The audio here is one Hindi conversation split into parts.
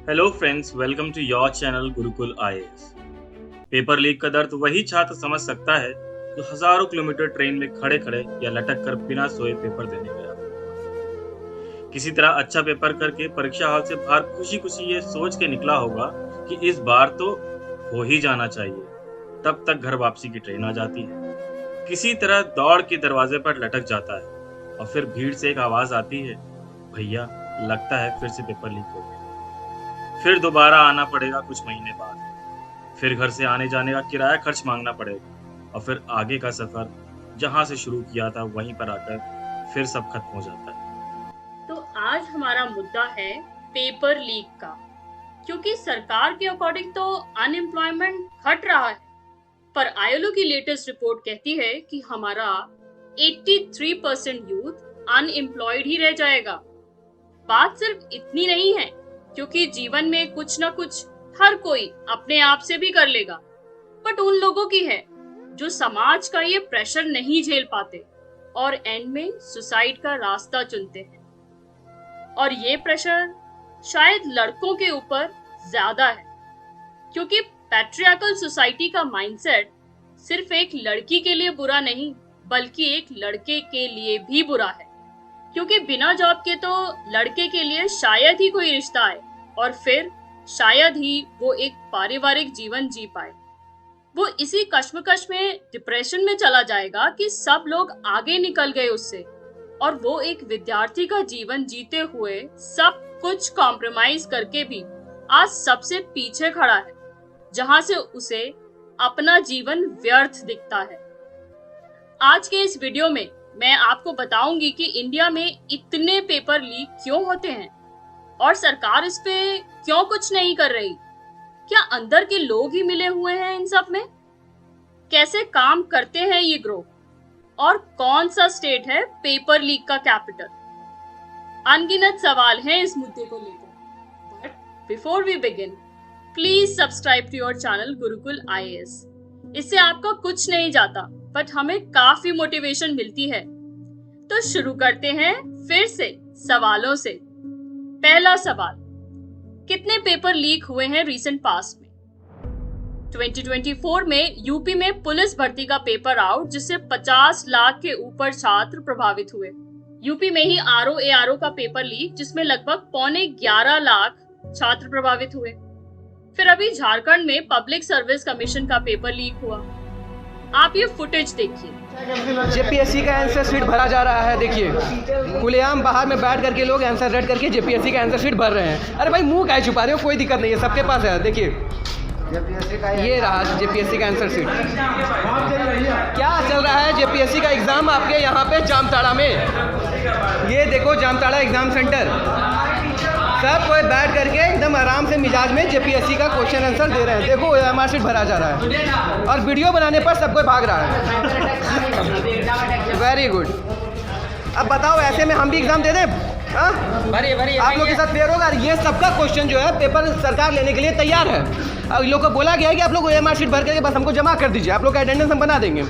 Hello friends, welcome to your channel Gurukul IAS. Paper leak का दर्द वही छात्र समझ सकता है जो हजारों किलोमीटर ट्रेन में खड़े खड़े या लटक कर बिना सोए पेपर देने गया। किसी तरह अच्छा पेपर करके परीक्षा हॉल से बाहर खुशी खुशी ये सोच के निकला होगा कि इस बार तो हो ही जाना चाहिए। तब तक घर वापसी की ट्रेन आ जाती है। किसी तरह दौड़ के दरवाजे पर लटक जाता है और फिर भीड़ से एक आवाज आती है, भैया लगता है फिर से पेपर लीक हो गया। फिर दोबारा आना पड़ेगा कुछ महीने बाद। फिर घर से आने जाने का किराया खर्च मांगना पड़ेगा और फिर आगे का सफर जहां से शुरू किया था वहीं पर आकर फिर सब खत्म हो जाता है। तो आज हमारा मुद्दा है पेपर लीक का, क्योंकि सरकार के अकॉर्डिंग तो अनएम्प्लॉयमेंट घट रहा है, पर आईएलओ की लेटेस्ट रिपोर्ट कहती है कि हमारा 83% यूथ अनएम्प्लॉयड ही रह जाएगा। बात सिर्फ इतनी नहीं है, क्योंकि जीवन में कुछ ना कुछ हर कोई अपने आप से भी कर लेगा, बट उन लोगों की है जो समाज का ये प्रेशर नहीं झेल पाते और एंड में सुसाइड का रास्ता चुनते हैं। और ये प्रेशर शायद लड़कों के ऊपर ज्यादा है, क्योंकि पैट्रियार्कल सोसाइटी का माइंडसेट सिर्फ एक लड़की के लिए बुरा नहीं बल्कि एक लड़के के लिए भी बुरा है, क्योंकि बिना जॉब के तो लड़के के लिए शायद ही कोई रिश्ता आए और फिर शायद ही वो एक पारिवारिक जीवन जी पाए। वो इसी कश्मकश में डिप्रेशन में चला जाएगा कि सब लोग आगे निकल गए उससे, और वो एक विद्यार्थी का जीवन जीते हुए सब कुछ कॉम्प्रोमाइज करके भी आज सबसे पीछे खड़ा है, जहां से उसे अपना जीवन व्यर्थ दिखता है। आज के इस वीडियो में मैं आपको बताऊंगी कि इंडिया में इतने पेपर लीक क्यों होते हैं और सरकार इस पे क्यों कुछ नहीं कर रही। क्या अंदर के लोग ही मिले हुए हैं इन सब में? कैसे काम करते हैं ये ग्रोह? और कौन सा स्टेट है पेपर लीक का कैपिटल? अनगिनत सवाल हैं इस मुद्दे को लेकर, but before we begin please subscribe to your channel Gurukul IAS. इससे आपका कुछ नहीं जाता, बट हमें काफी मोटिवेशन मिलती है। तो शुरू करते हैं फिर से सवालों से। पहला सवाल, कितने पेपर लीक हुए हैं रीसेंट पास्ट में? 2024 में यूपी में पुलिस भर्ती का पेपर आउट, जिससे 50 लाख के ऊपर छात्र प्रभावित हुए। यूपी में ही आरओ का पेपर लीक, जिसमें लगभग 11.25 लाख छात्र प्रभावित हुए। फिर अभी झारखंड में पब्लिक सर्विस कमीशन का पेपर लीक हुआ। आप ये फुटेज देखिए। जेपीएससी का आंसर शीट भरा जा रहा है। देखिए खुलेआम बाहर में बैठ करके लोग आंसर रेड करके जेपीएससी का आंसर शीट भर रहे हैं। अरे भाई मुंह काहे छुपा रहे हो, कोई दिक्कत नहीं है, सबके पास है। देखिए ये रहा जेपीएससी का आंसर शीट। क्या चल रहा है जेपीएससी का एग्जाम आपके यहाँ पे जामताड़ा में। ये देखो जामताड़ा एग्जाम सेंटर, सब कोई बैठ करके एकदम आराम से मिजाज में जेपीएससी का क्वेश्चन आंसर दे रहे हैं। देखो ओएमआर शीट भरा जा रहा है और वीडियो बनाने पर सब कोई भाग रहा है। Very good. अब बताओ ऐसे में हम भी एग्जाम दे दें? आप लोग के साथ फेयर होगा? ये सबका क्वेश्चन जो है पेपर सरकार लेने के लिए तैयार है। अब लोग को बोला गया है कि आप लोग ओएमआर शीट भर करके बस हमको जमा कर दीजिए, आप लोग का अटेंडेंस हम बना देंगे,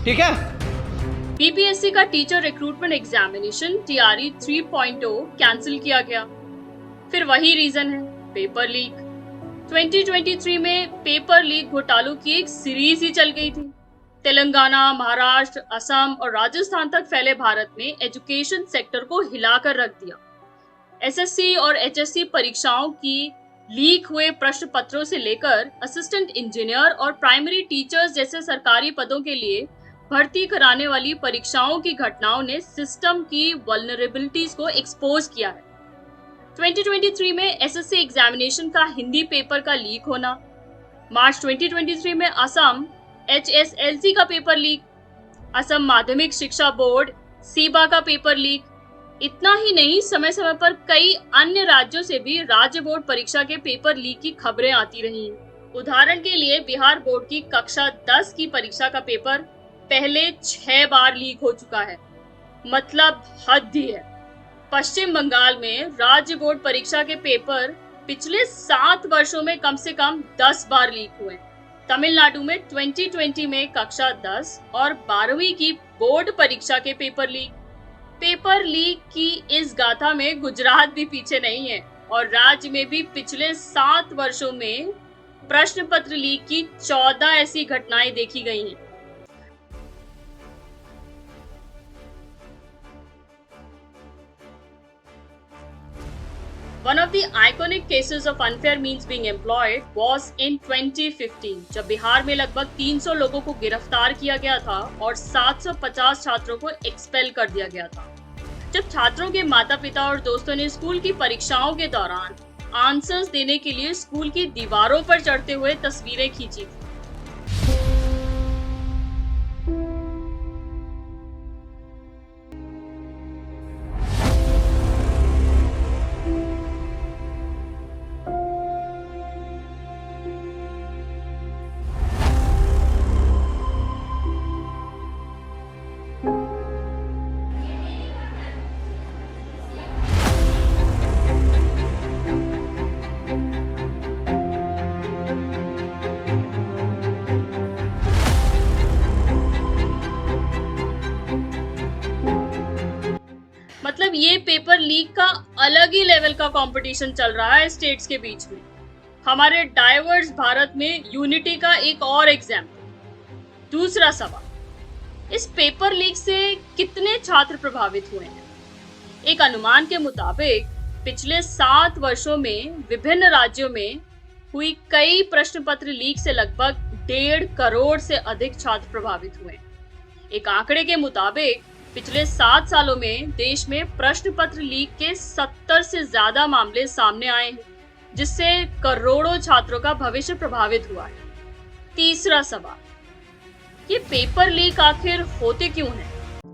ठीक है? बीपीएससी का teacher recruitment examination TRE 3.0 cancel किया गया। फिर वही रीजन है, पेपर लीक। 2023 में पेपर लीक घोटालों की एक सीरीज ही चल गई थी। तेलंगाना, महाराष्ट्र, असम और राजस्थान तक फैले भारत में एजुकेशन सेक्टर को हिलाकर रख दिया। एसएससी और एचएससी परीक्षाओं की लीक हुए प्रश्न पत्रों से लेकर असिस्टेंट इंजीनियर और प्राइमरी टीचर्स जैसे सरकारी पदों के लिए भर्ती कराने वाली परीक्षाओं की घटनाओं ने सिस्टम की वल्नरेबिलिटीज को एक्सपोज किया है। 2023 में एसएससी एग्जामिनेशन का हिंदी पेपर का लीक होना, मार्च 2023 में असम एचएसएलसी का पेपर लीक, असम माध्यमिक शिक्षा बोर्ड सीबा का पेपर लीक। इतना ही नहीं, समय समय पर कई अन्य राज्यों से भी राज्य बोर्ड परीक्षा के पेपर लीक की खबरें आती रही। उदाहरण के लिए बिहार बोर्ड की कक्षा 10 की परीक्षा का पेपर पहले 6 बार लीक हो चुका है, मतलब हद ही है। पश्चिम बंगाल में राज्य बोर्ड परीक्षा के पेपर पिछले 7 वर्षों में कम से कम 10 बार लीक हुए। तमिलनाडु में 2020 में कक्षा 10 और 12वीं की बोर्ड परीक्षा के पेपर लीक की इस गाथा में गुजरात भी पीछे नहीं है। और राज्य में भी पिछले 7 वर्षों में प्रश्न पत्र लीक की 14 ऐसी घटनाएं देखी गई हैं। One of the iconic cases of unfair means being employed was in 2015, जब बिहार में लगभग 300 लोगों को गिरफ्तार किया गया था और 750 छात्रों को एक्सपेल कर दिया गया था। जब छात्रों के माता पिता और दोस्तों ने स्कूल की परीक्षाओं के दौरान आंसर्स देने के लिए स्कूल की दीवारों पर चढ़ते हुए तस्वीरें खींची थी। मतलब ये पेपर लीक का अलग ही लेवल का कंपटीशन चल रहा है स्टेट्स के बीच में। हमारे डाइवर्स भारत में यूनिटी का एक और एग्जाम्पल। दूसरा सवाल, इस पेपर लीक से कितने छात्र प्रभावित हुए हैं? एक अनुमान के मुताबिक पिछले 7 वर्षों में विभिन्न राज्यों में हुई कई प्रश्न पत्र लीक से लगभग 1.5 करोड़ से अधिक छात्र प्रभावित हुए। एक आंकड़े के मुताबिक पिछले 7 सालों में देश में प्रश्न पत्र लीक के 70 से ज्यादा मामले सामने आए हैं, जिससे करोड़ों छात्रों का भविष्य प्रभावित हुआ है। तीसरा सवाल, ये पेपर लीक आखिर होते क्यों हैं?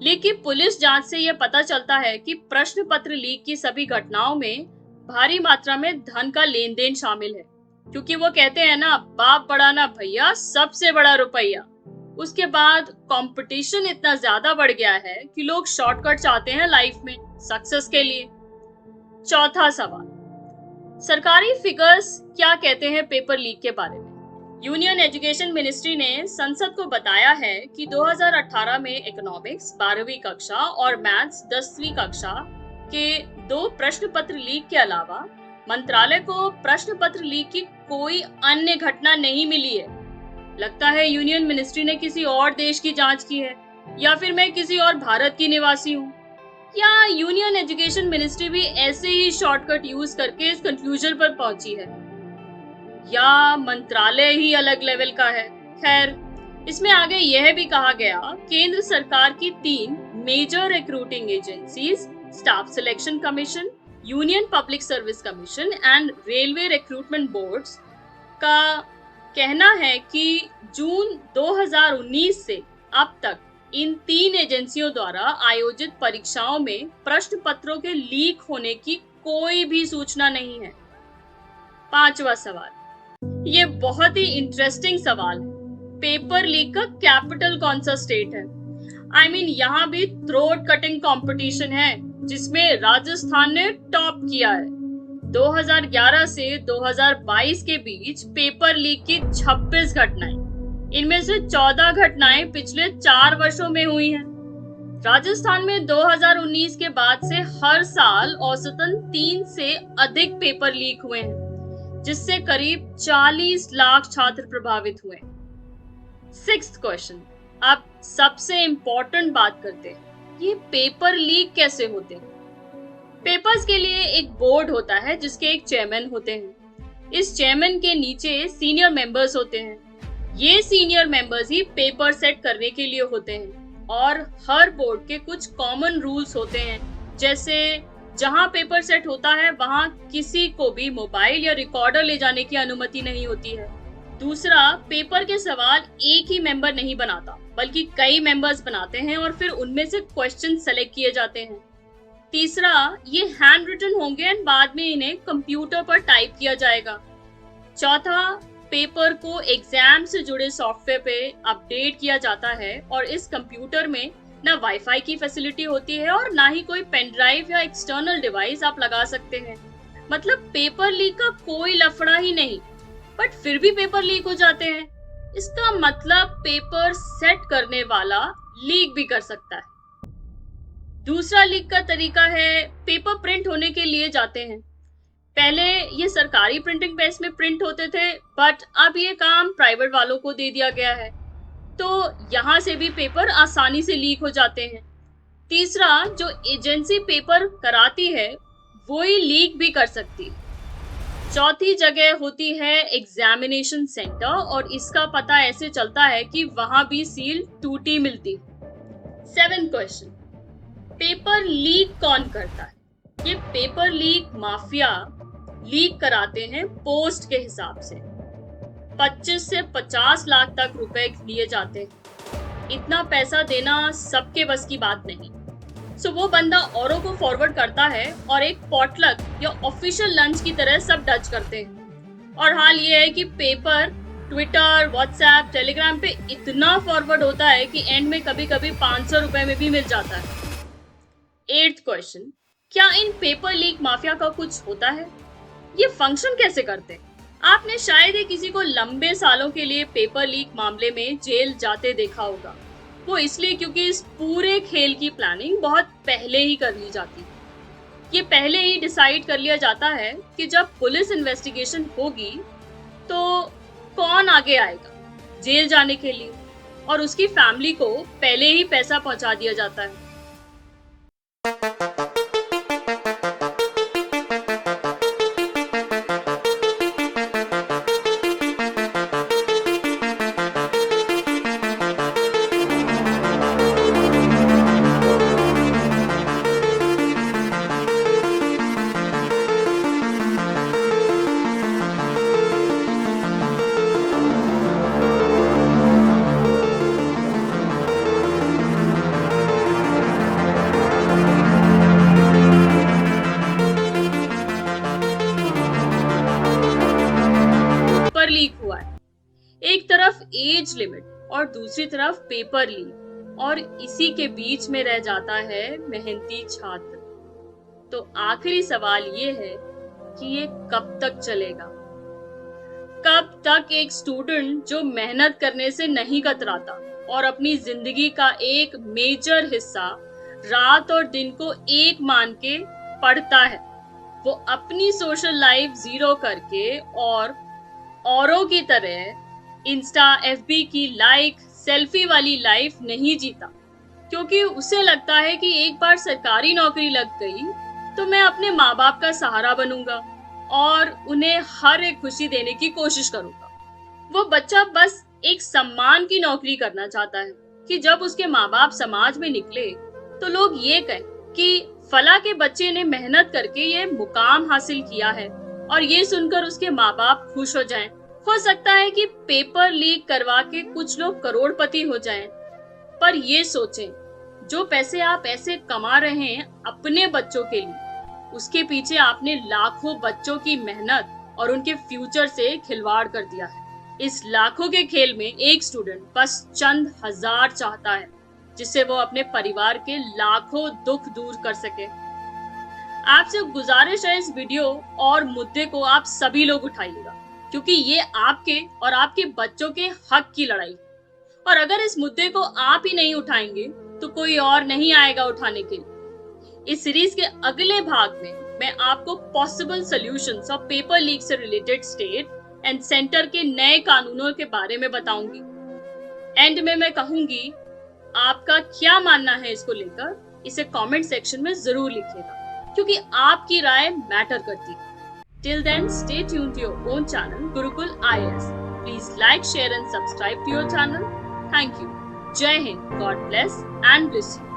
लीक की पुलिस जांच से यह पता चलता है कि प्रश्न पत्र लीक की सभी घटनाओं में भारी मात्रा में धन का लेन देन शामिल है, क्योंकि वो कहते हैं ना, बाप बड़ा ना भैया, सबसे बड़ा रुपया। उसके बाद कंपटीशन इतना ज्यादा बढ़ गया है कि लोग शॉर्टकट चाहते हैं लाइफ में सक्सेस के लिए। चौथा सवाल, सरकारी फिगर्स क्या कहते हैं पेपर लीक के बारे में? यूनियन एजुकेशन मिनिस्ट्री ने संसद को बताया है कि 2018 में इकोनॉमिक्स 12वीं कक्षा और मैथ्स 10वीं कक्षा के 2 प्रश्न पत्र लीक के अलावा मंत्रालय को प्रश्न पत्र लीक की कोई अन्य घटना नहीं मिली है। लगता है यूनियन मिनिस्ट्री ने किसी और देश की जांच की है, या फिर मैं किसी और भारत की निवासी हूँ, या यूनियन एजुकेशन मिनिस्ट्री भी ऐसे ही शॉर्टकट यूज करके इस कंक्लूजन पर पहुंची है, या मंत्रालय ही अलग लेवल का है। खैर, इसमें आगे यह भी कहा गया, केंद्र सरकार की 3 major recruiting agencies, staff selection commission, union public service commission and railway recruitment boards का कहना है कि जून 2019 से अब तक इन 3 एजेंसियों द्वारा आयोजित परीक्षाओं में प्रश्न पत्रों के लीक होने की कोई भी सूचना नहीं है। 5वां सवाल, ये बहुत ही इंटरेस्टिंग सवाल है। पेपर लीक का कैपिटल कौन सा स्टेट है? यहाँ भी थ्रोट कटिंग कंपटीशन है, जिसमें राजस्थान ने टॉप किया है। 2011 से 2022 के बीच पेपर लीक की 26 घटनाएं, इनमें से 14 घटनाएं पिछले 4 वर्षों में हुई हैं। राजस्थान में 2019 के बाद से हर साल औसतन 3 से अधिक पेपर लीक हुए हैं, जिससे करीब 40 लाख छात्र प्रभावित हुए। 6th क्वेश्चन, अब सबसे इम्पोर्टेंट बात करते हैं, ये पेपर लीक कैसे होते हैं? पेपर्स के लिए एक बोर्ड होता है जिसके एक चेयरमैन होते हैं। इस चेयरमैन के नीचे सीनियर मेंबर्स होते हैं। ये सीनियर मेंबर्स ही पेपर सेट करने के लिए होते हैं, और हर बोर्ड के कुछ कॉमन रूल्स होते हैं, जैसे जहां पेपर सेट होता है वहां किसी को भी मोबाइल या रिकॉर्डर ले जाने की अनुमति नहीं होती है। दूसरा, पेपर के सवाल एक ही मेंबर नहीं बनाता, बल्कि कई मेंबर्स बनाते हैं और फिर उनमें से क्वेश्चन सेलेक्ट किए जाते हैं। तीसरा, ये हैंड रिटन होंगे और बाद में इन्हें कंप्यूटर पर टाइप किया जाएगा। चौथा, पेपर को एग्जाम से जुड़े सॉफ्टवेयर पे अपडेट किया जाता है, और इस कंप्यूटर में ना वाईफाई की फैसिलिटी होती है और ना ही कोई पेन ड्राइव या एक्सटर्नल डिवाइस आप लगा सकते हैं। मतलब पेपर लीक का कोई लफड़ा ही नहीं, बट फिर भी पेपर लीक हो जाते हैं। इसका मतलब पेपर सेट करने वाला लीक भी कर सकता है। दूसरा लीक का तरीका है, पेपर प्रिंट होने के लिए जाते हैं। पहले ये सरकारी प्रिंटिंग प्रेस में प्रिंट होते थे, बट अब ये काम प्राइवेट वालों को दे दिया गया है, तो यहाँ से भी पेपर आसानी से लीक हो जाते हैं। तीसरा, जो एजेंसी पेपर कराती है वो ही लीक भी कर सकती है। चौथी जगह होती है एग्जामिनेशन सेंटर, और इसका पता ऐसे चलता है कि वहां भी सील टूटी मिलती है। 7th क्वेश्चन, पेपर लीक कौन करता है? ये पेपर लीक माफिया लीक कराते हैं पोस्ट के हिसाब से। 25 से 50 लाख तक रुपए लिए जाते हैं। इतना पैसा देना सबके बस की बात नहीं। सो वो बंदा औरों को फॉरवर्ड करता है और एक पॉटलक या ऑफिशियल लंच की तरह सब डच करते हैं। और हाल ये है कि पेपर ट्विटर, व्हाट्सएप, टेलीग्राम पे इतना फॉरवर्ड होता है कि एंड में कभी कभी 500 रुपए में भी मिल जाता है। 8th क्वेश्चन, क्या इन पेपर लीक माफिया का कुछ होता है? ये फंक्शन कैसे करते हैं? आपने शायद ही किसी को लंबे सालों के लिए पेपर लीक मामले में जेल जाते देखा होगा। वो इसलिए क्योंकि इस पूरे खेल की प्लानिंग बहुत पहले ही कर ली जाती है। ये पहले ही डिसाइड कर लिया जाता है कि जब पुलिस इन्वेस्टिगेशन होगी तो कौन आगे आएगा जेल जाने के लिए, और उसकी फैमिली को पहले ही पैसा पहुंचा दिया जाता है। लीक हुआ है, एक तरफ एज लिमिट और दूसरी तरफ पेपर लीक, और इसी के बीच में रह जाता है मेहनती छात्र। तो आखिरी सवाल ये है कि ये कब तक चलेगा? कब तक एक स्टूडेंट जो मेहनत करने से नहीं कतराता और अपनी जिंदगी का एक मेजर हिस्सा रात और दिन को एक मान के पढ़ता है, वो अपनी सोशल लाइफ जीरो करके और औरों की तरह इंस्टा, एफबी की लाइक, सेल्फी वाली लाइफ नहीं जीता, क्योंकि उसे लगता है कि एक बार सरकारी नौकरी लग गई तो मैं अपने माँ बाप का सहारा बनूंगा और उन्हें हर एक खुशी देने की कोशिश करूंगा। वो बच्चा बस एक सम्मान की नौकरी करना चाहता है कि जब उसके माँ बाप समाज में निकले तो लोग ये कहें कि फला के बच्चे ने मेहनत करके ये मुकाम हासिल किया है, और ये सुनकर उसके माँ बाप खुश हो जाएं। हो सकता है कि पेपर लीक करवा के कुछ लोग करोड़पति हो जाएं, पर ये सोचें, जो पैसे आप ऐसे कमा रहे हैं अपने बच्चों के लिए, उसके पीछे आपने लाखों बच्चों की मेहनत और उनके फ्यूचर से खिलवाड़ कर दिया है। इस लाखों के खेल में एक स्टूडेंट बस चंद हजार चाहता है जिससे वो अपने परिवार के लाखों दुख दूर कर सके। आपसे गुजारिश है, इस वीडियो और मुद्दे को आप सभी लोग उठाइएगा, क्योंकि ये आपके और आपके बच्चों के हक की लड़ाई है। और अगर इस मुद्दे को आप ही नहीं उठाएंगे तो कोई और नहीं आएगा उठाने के लिए। इस सीरीज के अगले भाग में मैं आपको possible solutions of paper leak से रिलेटेड स्टेट एंड सेंटर के नए कानूनों के बारे में बताऊंगी। एंड में मैं कहूंगी, आपका क्या मानना है इसको लेकर, इसे कमेंट सेक्शन में जरूर लिखिएगा, क्योंकि आपकी राय मैटर करती है। Till then, stay tuned to your own channel, Gurukul IAS. Please like, share and subscribe to your channel. Thank you. Jai Hind, God bless and bless you.